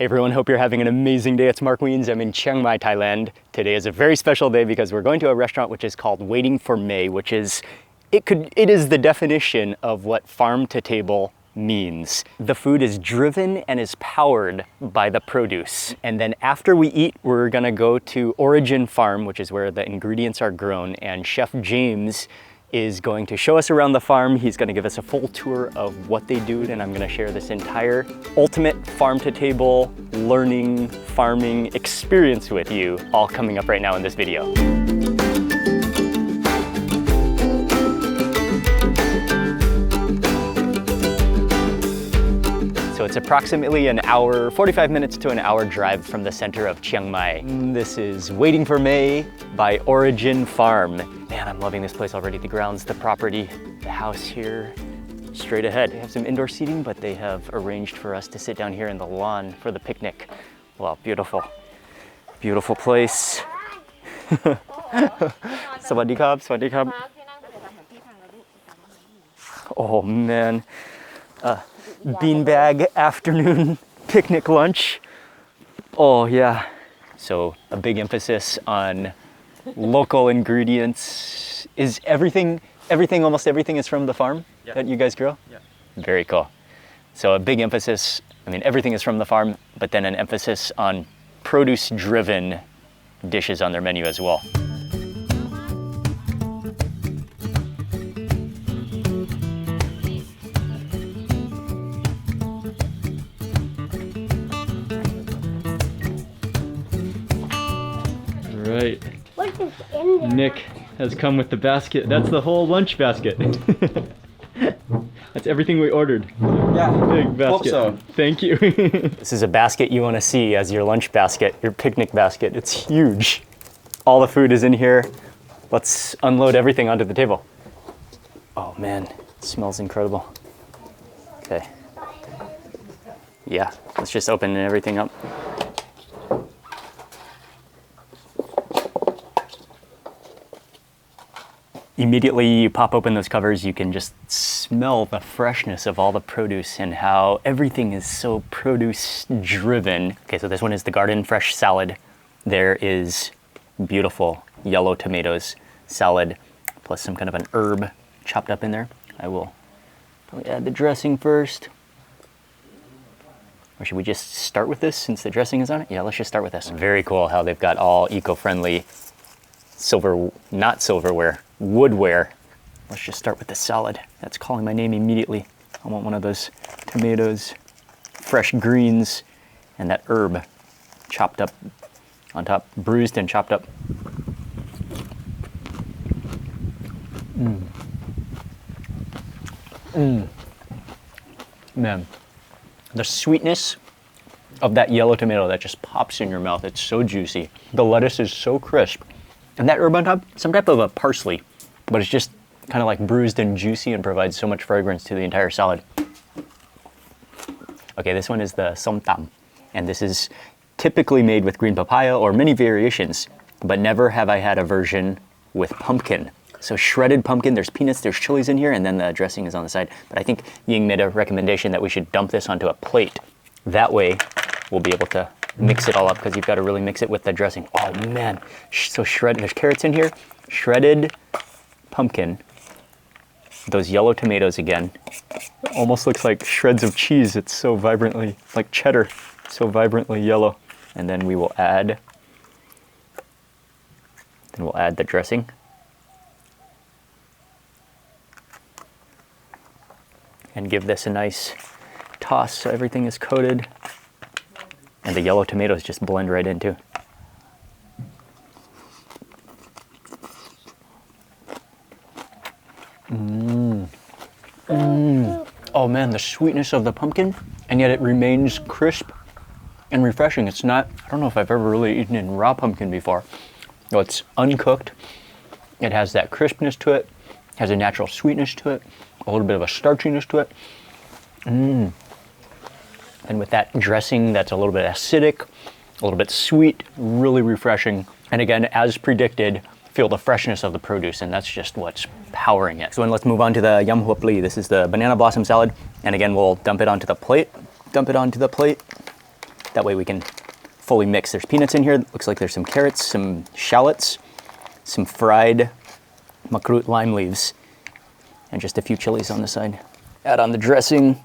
Hey everyone, hope you're having an amazing day. It's Mark Wiens. I'm in Chiang Mai, Thailand. Today is a very special day because we're going to a restaurant which is called Waiting for May, which is, it is the definition of what farm to table means. The food is driven and is powered by the produce. And then after we eat, we're gonna go to Ori9in Farm, which is where the ingredients are grown, and Chef James is going to show us around the farm. He's gonna give us a full tour of what they do, and I'm gonna share this entire ultimate farm to table learning farming experience with you, all coming up right now in this video. So it's approximately an hour, 45 minutes to an hour drive from the center of Chiang Mai. This is Waiting for May by Ori9in Farm. Man, I'm loving this place already. The grounds, the property, the house here, straight ahead. They have some indoor seating, but they have arranged for us to sit down here in the lawn for the picnic. Wow, beautiful, beautiful place. Sawadee krab, sawadee krab. Oh man. Beanbag afternoon picnic lunch. Oh yeah. So a big emphasis on local ingredients. Is almost everything is from the farm that you guys grow? Yeah. Very cool. So a big emphasis, I mean, everything is from the farm, but then an emphasis on produce driven dishes on their menu as well. Right. What is in there? Nick has come with the basket. That's the whole lunch basket. That's everything we ordered. Yeah, big basket. Hope so. Thank you. This is a basket you want to see as your lunch basket, your picnic basket. It's huge. All the food is in here. Let's unload everything onto the table. Oh man, it smells incredible. Okay. Yeah, let's just open everything up. Immediately you pop open those covers, you can just smell the freshness of all the produce and how everything is so produce driven. Okay, so this one is the garden fresh salad. There is beautiful yellow tomatoes salad, plus some kind of an herb chopped up in there. I will probably add the dressing first. Or should we just start with this since the dressing is on it? Yeah, let's just start with this. Very cool how they've got all eco-friendly not silverware, woodware. Let's just start with the salad. That's calling my name immediately. I want one of those tomatoes, fresh greens, and that herb chopped up on top, bruised and chopped up. Man, the sweetness of that yellow tomato that just pops in your mouth. It's so juicy. The lettuce is so crisp. And that herb on top, some type of a parsley, but it's just kind of like bruised and juicy and provides so much fragrance to the entire salad. Okay, this one is the Som Tam, and this is typically made with green papaya or many variations, but never have I had a version with pumpkin. So shredded pumpkin, there's peanuts, there's chilies in here, and then the dressing is on the side. But I think Ying made a recommendation that we should dump this onto a plate. That way, we'll be able to mix it all up because you've got to really mix it with the dressing. Oh man, so shredded, there's carrots in here, shredded pumpkin, those yellow tomatoes again. It almost looks like shreds of cheese. It's so vibrantly, like cheddar, so vibrantly yellow. And then we will add, the dressing. And give this a nice toss so everything is coated. And the yellow tomatoes just blend right in too. Oh man, the sweetness of the pumpkin, and yet it remains crisp and refreshing. It's not, I don't know if I've ever really eaten in raw pumpkin before. No, it's uncooked. It has that crispness to it, has a natural sweetness to it, a little bit of a starchiness to it. And with that dressing that's a little bit acidic, a little bit sweet, really refreshing. And again, as predicted, feel the freshness of the produce, and that's just what's powering it. So then let's move on to the yam hua pli. This is the banana blossom salad. And again, we'll dump it onto the plate. Dump it onto the plate. That way we can fully mix. There's peanuts in here. Looks like there's some carrots, some shallots, some fried makrut lime leaves, and just a few chilies on the side. Add on the dressing.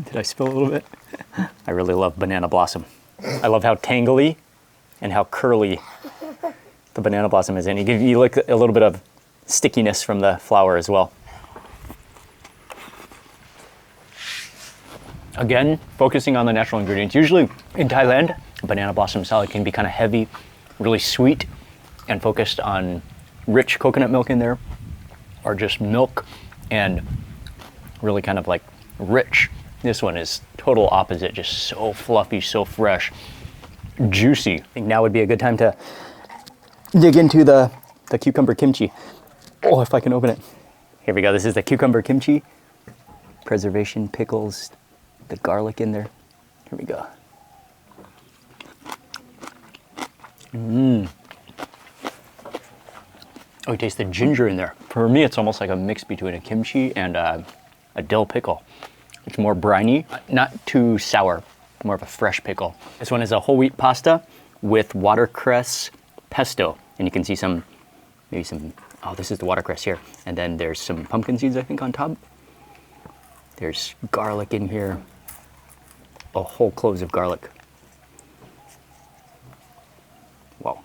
Did I spill a little bit? I really love banana blossom. I love how tangly and how curly the banana blossom is, and you like a little bit of stickiness from the flour as well. Again, focusing on the natural ingredients. Usually in Thailand, a banana blossom salad can be kind of heavy, really sweet, and focused on rich coconut milk in there, or just milk and really kind of like rich. This one is total opposite, just so fluffy, so fresh, juicy. I think now would be a good time to dig into the cucumber kimchi. Oh, if I can open it. Here we go, this is the cucumber kimchi. Preservation, pickles, the garlic in there. Here we go. Oh, you taste the ginger in there. For me, it's almost like a mix between a kimchi and a dill pickle. It's more briny, not too sour, more of a fresh pickle. This one is a whole wheat pasta with watercress pesto. And you can see maybe some, oh, this is the watercress here. And then there's some pumpkin seeds, I think, on top. There's garlic in here. A whole cloves of garlic. Wow,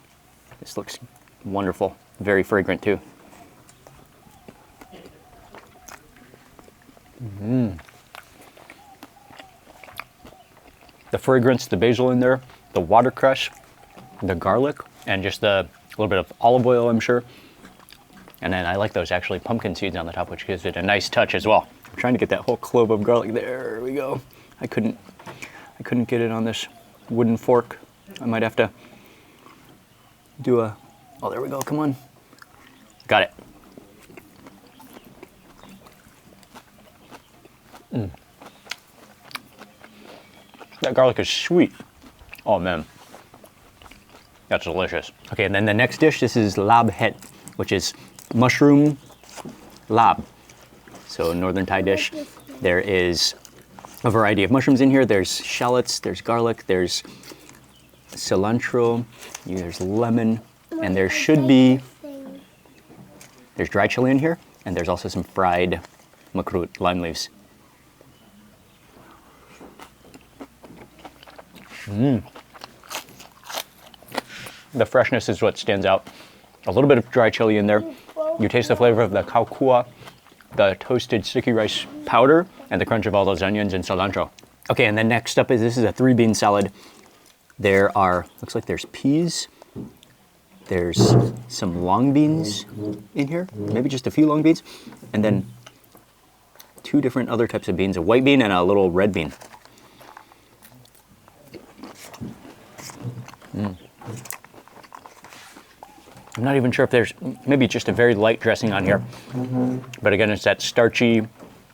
this looks wonderful. Very fragrant too. The fragrance, the basil in there, the watercress, the garlic, and just a little bit of olive oil, I'm sure. And then I like those actually pumpkin seeds on the top, which gives it a nice touch as well. I'm trying to get that whole clove of garlic. There we go. I couldn't get it on this wooden fork. I might have to do a, oh, there we go, come on. Got it. That garlic is sweet. Oh man, that's delicious. Okay, and then the next dish, this is lab het, which is mushroom lab. So northern Thai dish. There is a variety of mushrooms in here. There's shallots, there's garlic, there's cilantro, there's lemon, and there should be, there's dry chili in here, and there's also some fried makrut lime leaves. The freshness is what stands out. A little bit of dry chili in there. You taste the flavor of the khao kua, the toasted sticky rice powder, and the crunch of all those onions and cilantro. Okay, and then next up is, this is a 3-bean salad. There are, looks like there's peas. There's some long beans in here, maybe just a few long beans. And then 2 different other types of beans, a white bean and a little red bean. I'm not even sure if there's, maybe just a very light dressing on here. But again, it's that starchy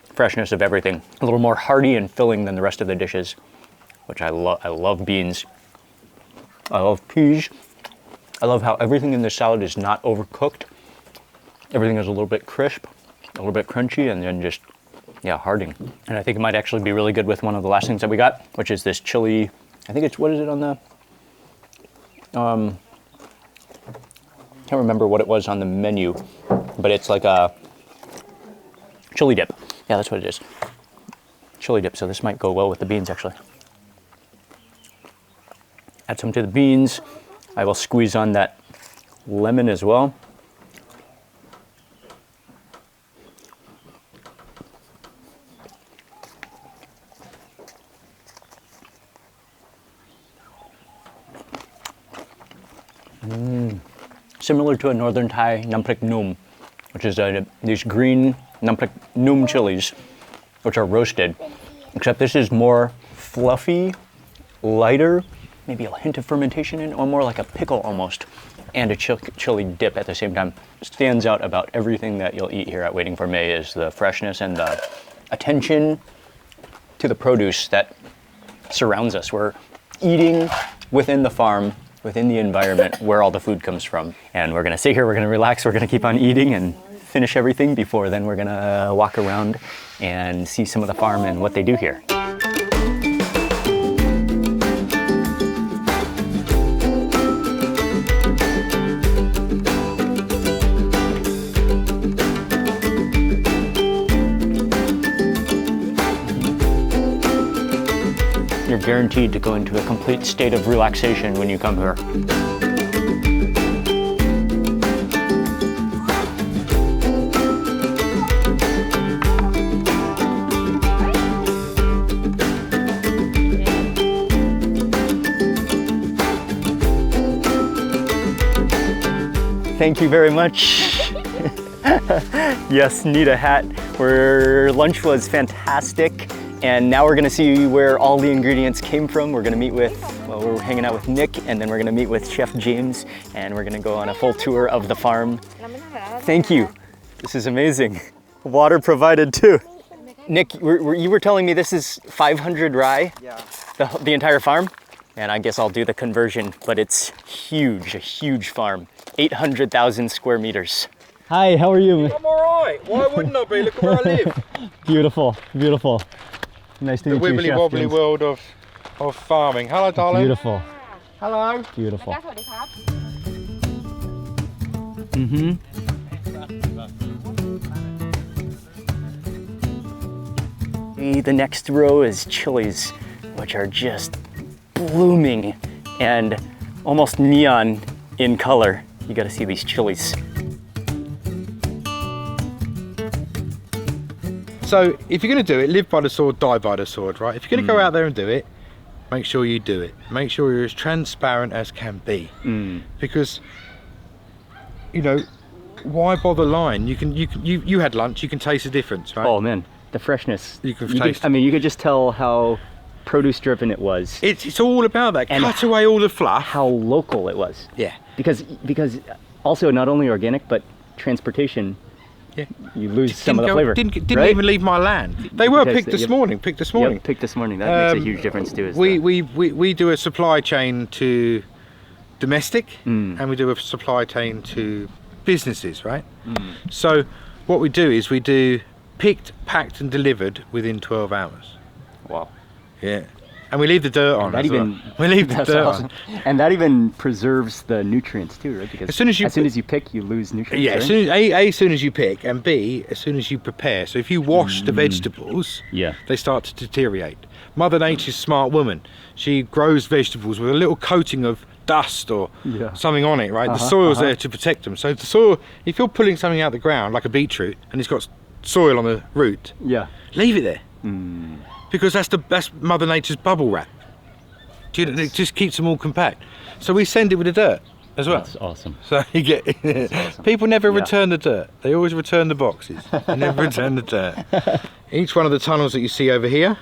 freshness of everything. A little more hearty and filling than the rest of the dishes, which I love. I love beans. I love peas. I love how everything in this salad is not overcooked. Everything is a little bit crisp, a little bit crunchy, and then just, yeah, hearty. And I think it might actually be really good with one of the last things that we got, which is this chili. I think it's, what is it on the, can't remember what it was on the menu, but it's like a chili dip. Yeah, that's what it is. Chili dip, so this might go well with the beans actually. Add some to the beans. I will squeeze on that lemon as well. Similar to a northern Thai namprik num, which is these green namprik num chilies, which are roasted, except this is more fluffy, lighter, maybe a hint of fermentation in, or more like a pickle almost, and a chili dip at the same time. Stands out about everything that you'll eat here at Waiting for May is the freshness and the attention to the produce that surrounds us. We're eating within the farm, within the environment where all the food comes from. And we're gonna sit here, we're gonna relax, we're gonna keep on eating and finish everything before then we're gonna walk around and see some of the farm and what they do here. You're guaranteed to go into a complete state of relaxation when you come here. Thank you very much. Yes, need a hat. Lunch was fantastic. And now we're gonna see where all the ingredients came from. We're gonna meet with, well, we're hanging out with Nick, and then we're gonna meet with Chef James, and we're gonna go on a full tour of the farm. Thank you. This is amazing. Water provided too. Nick, you were telling me this is 500 rye? Yeah. The entire farm? And I guess I'll do the conversion, but it's huge, a huge farm. 800,000 square meters. Hi, how are you? I'm all right. Why wouldn't I be? Look at where I live. Beautiful, beautiful. Nice to meet you, The wibbly wobbly world of farming. Hello, darling. Beautiful. Hello. Beautiful. The next row is chilies, which are just blooming and almost neon in color. You gotta see these chilies. So if you're going to do it, live by the sword, die by the sword, right? If you're going to go out there and do it, make sure you do it. Make sure you're as transparent as can be. Because, you know, why bother lying? You had lunch, you can taste the difference, right? Oh man, the freshness. You can taste. I mean, you could just tell how produce driven it was. It's all about that. And cut away all the fluff. How local it was. Yeah. Because also not only organic, but transportation. Yeah. You lose some of the flavor. Didn't right? even leave my land. They were picked this morning. Picked this morning. Yep, picked this morning. That makes a huge difference too. We do a supply chain to domestic, and we do a supply chain to businesses, right? So what we do is we do picked, packed, and delivered within 12 hours. Wow. Yeah. And we leave the dirt on. That even, we leave the dirt on. And that even preserves the nutrients too, right? Because as soon as you pick, you lose nutrients. Yeah, right? as soon as you pick, and B, as soon as you prepare. So if you wash the vegetables, they start to deteriorate. Mother Nature's a smart woman. She grows vegetables with a little coating of dust or something on it, right? The soil's there to protect them. So the soil, if you're pulling something out of the ground, like a beetroot, and it's got soil on the root, leave it there. Because that's Mother Nature's bubble wrap. It just keeps them all compact. So we send it with the dirt as well. That's awesome. So you get awesome. People never return the dirt. They always return the boxes. They never return the dirt. Each one of the tunnels that you see over here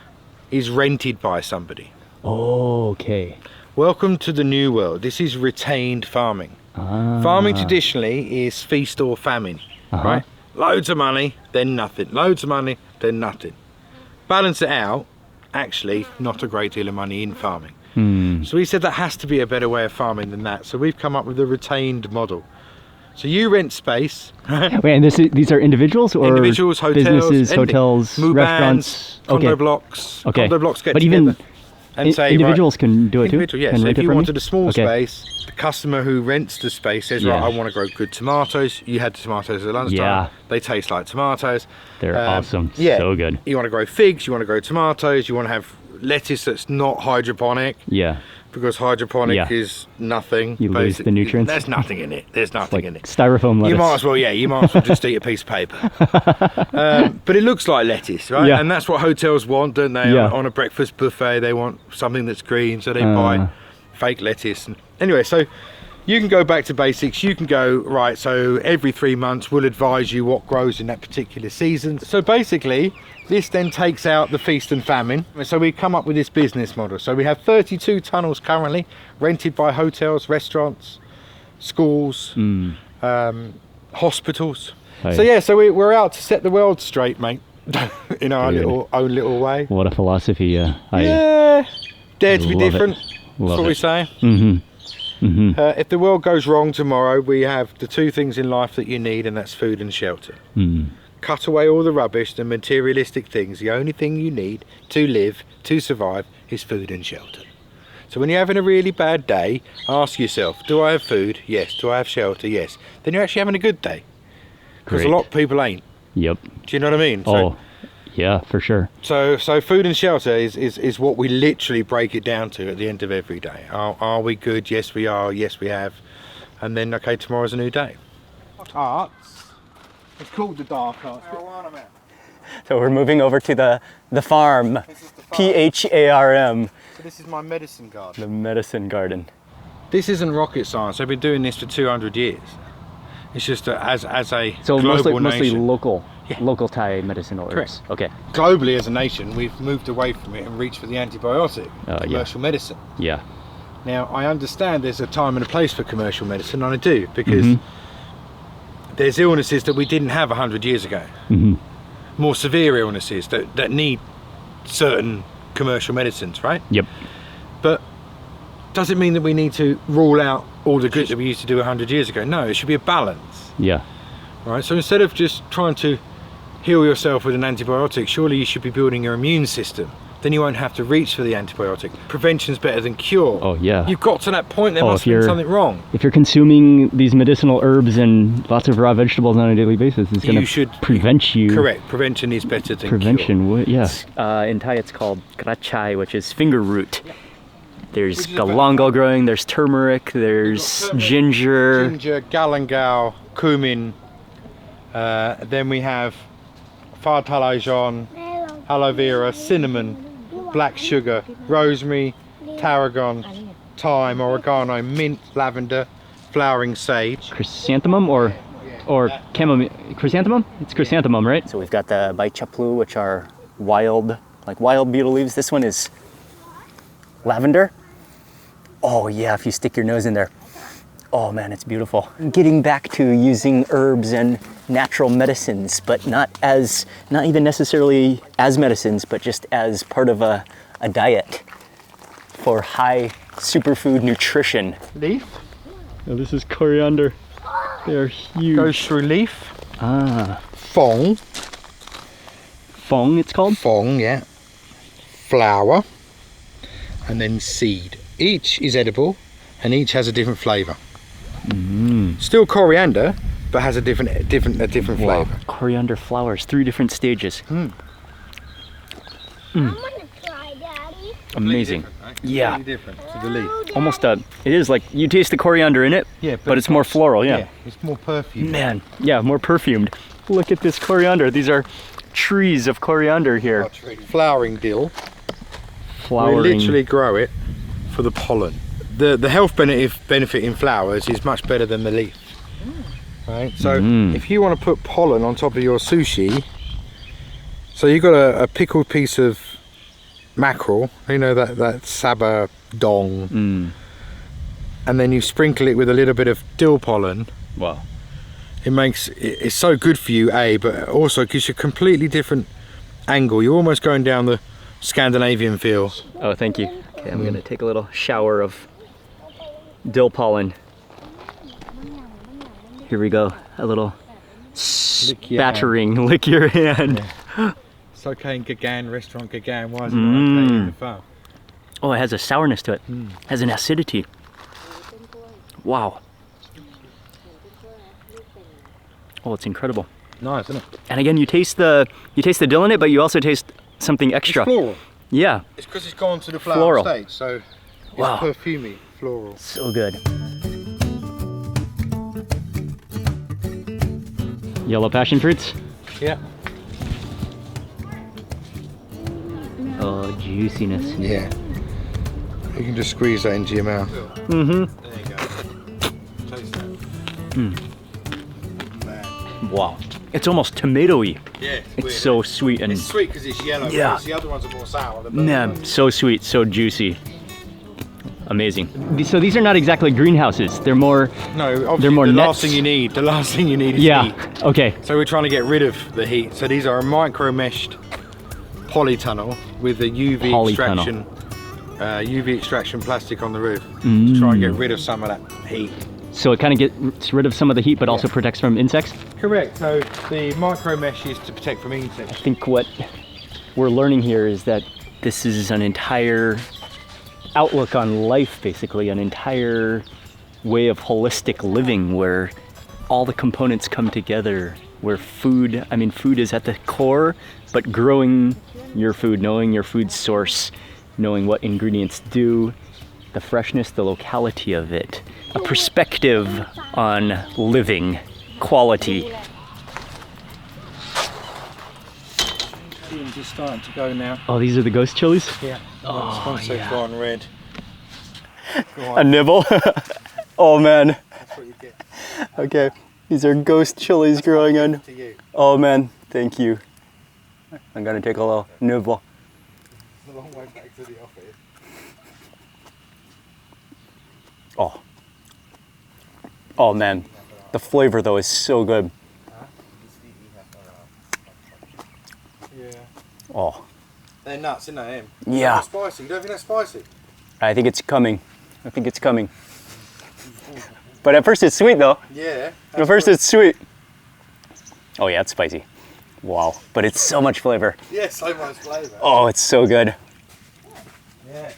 is rented by somebody. Oh, okay. Welcome to the new world. This is retained farming. Farming traditionally is feast or famine, right? Loads of money, then nothing. Loads of money, then nothing. Balance it out, actually not a great deal of money in farming. So we said that has to be a better way of farming than that. So we've come up with a retained model. So you rent space. Wait, and these are individuals or individuals, hotels, businesses, hotels, restaurants, condo blocks. Okay. Condo blocks get but together. Even and say, individuals can do it too? Yes. So if you wanted a small space, the customer who rents the space says, right, I want to grow good tomatoes. You had tomatoes at lunchtime. They taste like tomatoes. They're awesome. So good. You want to grow figs, you want to grow tomatoes, you want to have lettuce that's not hydroponic. Because hydroponic is nothing. You lose the nutrients. There's nothing in it. There's nothing in it. Styrofoam lettuce. You might as well just eat a piece of paper. But it looks like lettuce, right? And that's what hotels want, don't they? On a breakfast buffet, they want something that's green, so they buy fake lettuce. And anyway, so you can go back to basics. You can go, right, so every 3 months we'll advise you what grows in that particular season. So basically, this then takes out the feast and famine. So we come up with this business model. So we have 32 tunnels currently, rented by hotels, restaurants, schools, hospitals. So we're out to set the world straight, mate, in our own little way. What a philosophy, dare to be different. That's what we say. If the world goes wrong tomorrow, we have the two things in life that you need, and that's food and shelter. Cut away all the rubbish, the materialistic things. The only thing you need to live, to survive, is food and shelter. So when you're having a really bad day, ask yourself, do I have food? Yes. Do I have shelter? Yes. Then you're actually having a good day. Because a lot of people ain't. Yep. Do you know what I mean? So, Yeah, for sure. So food and shelter is what we literally break it down to at the end of every day. Are we good? Yes, we are. Yes, we have. And then, okay, tomorrow's a new day. Arts. It's called the dark arts. So we're moving over to the farm. This is the farm. P-H-A-R-M. So this is my medicine garden. The medicine garden. This isn't rocket science. I've been doing this for 200 years. It's just as a So global mostly nation. local Thai medicinal herbs. Correct. Okay. Globally as a nation, we've moved away from it and reached for the antibiotic, commercial medicine. Yeah. Now, I understand there's a time and a place for commercial medicine, and I do, because there's illnesses that we didn't have 100 years ago. More severe illnesses that need certain commercial medicines, right? Yep. But does it mean that we need to rule out all the good that we used to do 100 years ago? No, it should be a balance. Yeah. Right, so instead of just trying to heal yourself with an antibiotic, surely you should be building your immune system. Then you won't have to reach for the antibiotic. Prevention's better than cure. Oh, yeah. You've got to that point, there must have been something wrong. If you're consuming these medicinal herbs and lots of raw vegetables on a daily basis, it's going to prevent you. Correct. Prevention is better than cure. Yes. In Thai, it's called krachai, which is finger root. There's galangal growing, there's turmeric, there's ginger. Ginger, galangal, cumin. Then we have pha talajon, aloe vera, cinnamon, black sugar, rosemary, tarragon, thyme, oregano, mint, lavender, flowering sage. Chrysanthemum or chamomile? Chrysanthemum? It's chrysanthemum, right? So we've got the bai chaplu, which are wild beetle leaves. This one is lavender. Oh yeah, if you stick your nose in there. Oh man, it's beautiful. Getting back to using herbs and natural medicines, but not even necessarily as medicines, but just as part of a diet for high superfood nutrition. Leaf. Oh, this is coriander. They're huge. Goes through leaf. Ah. Fong. Fong, it's called? Fong, yeah. Flower. And then seed. Each is edible, and each has a different flavour. Still coriander, but has a different flavour. Wow. Coriander flowers, 3 different stages. I'm gonna try, Daddy. Amazing. Right? Yeah. Completely different to the leaf. Almost it is like you taste the coriander in it, but it's more floral, yeah. It's more perfume. Man, yeah, more perfumed. Look at this coriander. These are trees of coriander here. Flowering dill. Flowering. We literally grow it for the pollen. The health benefit in flowers is much better than the leaf. Right? So if you want to put pollen on top of your sushi, so you've got a pickled piece of mackerel, you know, that saba dong, and then you sprinkle it with a little bit of dill pollen. Wow. It's so good for you, but also gives you a completely different angle. You're almost going down the Scandinavian feel. Oh, thank you. Okay, I'm gonna take a little shower of dill pollen. Here we go. A little spattering. Lick your hand. Yeah. It's okay in Gaghan, restaurant Gaghan. Why is it not okay in the farm? Oh, it has a sourness to it. Has an acidity. Wow. Oh, it's incredible. Nice, isn't it? And again, you taste the dill in it, but you also taste something extra. It's floral. Yeah. It's because it's gone to the flower stage, so it's perfumey, floral. So good. Yellow passion fruits. Yeah. Oh, juiciness. Yeah. You can just squeeze that into your mouth. There you go. Taste that. Wow. It's almost tomatoey. Yeah, it's so sweet and it's sweet because it's yellow. Yeah. The other ones are more sour. Man, so sweet, so juicy. Amazing. So these are not exactly greenhouses. They're more. No, obviously they're more the nets. last thing you need. The last thing you need is heat. Okay. So we're trying to get rid of the heat. So these are a micro meshed polytunnel with a UV extraction. UV extraction plastic on the roof to try and get rid of some of that heat. So it kind of gets rid of some of the heat, but also protects from insects? Correct. So the micro mesh is to protect from insects. I think what we're learning here is that this is an entire outlook on life, basically, an entire way of holistic living where all the components come together where food, I mean, food is at the core, but growing your food, knowing your food source, knowing what ingredients do, the freshness, the locality of it, a perspective on living, quality. Just starting to go now. Oh, these are the ghost chilies? Yeah. Oh, it's yeah. gone red. Go A nibble? Oh man. That's what you get. Okay, these are ghost chilies growing on. To you. Oh man, thank you. I'm gonna take a little nibble. It's a long way back to the office. Oh. Oh man, the flavor though is so good. Yeah. Oh. They're nuts, isn't they? Yeah. They're spicy. You don't think they're spicy? I think it's coming. I think it's coming. But at first it's sweet though. Yeah. At first it's sweet. Oh yeah, it's spicy. Wow, but it's so much flavor. Yeah, so much flavour. Oh, it's so good. Yeah.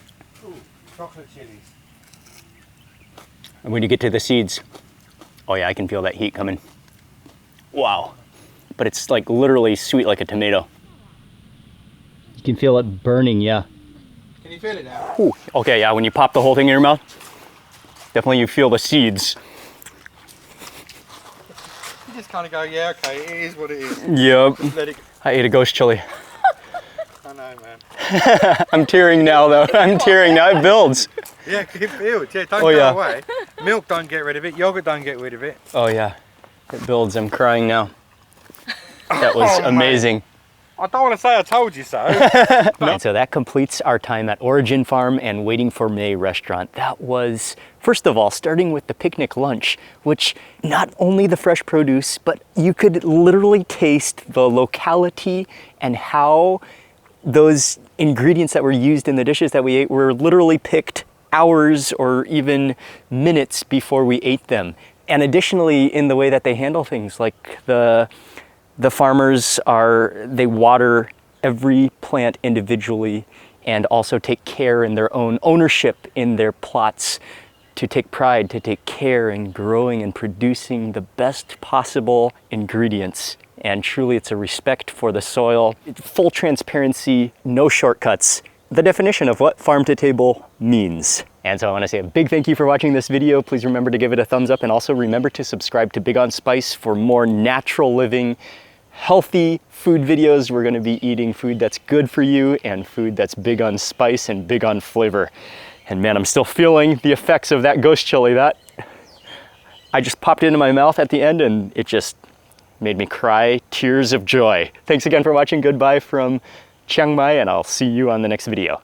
Ooh, chocolate chilies. And when you get to the seeds, oh yeah, I can feel that heat coming. Wow. But it's like literally sweet like a tomato. You can feel it burning, yeah. Can you feel it now? Ooh. Okay, yeah, when you pop the whole thing in your mouth, definitely you feel the seeds. You just kind of go, yeah, okay, it is what it is. Yep. Just let it go. I ate a ghost chili. I know, man. I'm tearing now though. I'm tearing now. It builds. Yeah, it builds. Yeah, don't Oh, go yeah. away. Milk don't get rid of it. Yogurt don't get rid of it. Oh yeah. It builds. I'm crying now. That was Oh, amazing. I don't want to say I told you so. And so that completes our time at Ori9in Farm and Waiting for May restaurant. That was, first of all, starting with the picnic lunch, which not only the fresh produce, but you could literally taste the locality and how those ingredients that were used in the dishes that we ate were literally picked hours or even minutes before we ate them. And additionally, in the way that they handle things, like the farmers they water every plant individually and also take care in their own ownership in their plots to take pride, to take care in growing and producing the best possible ingredients. And truly it's a respect for the soil, full transparency, no shortcuts. The definition of what farm to table means. And so I want to say a big thank you for watching this video. Please remember to give it a thumbs up and also remember to subscribe to Big on Spice for more natural living, healthy food videos. We're going to be eating food that's good for you and food that's big on spice and big on flavor. And man, I'm still feeling the effects of that ghost chili. That I just popped into my mouth at the end and it just made me cry tears of joy. Thanks again for watching. Goodbye from Chiang Mai, and I'll see you on the next video.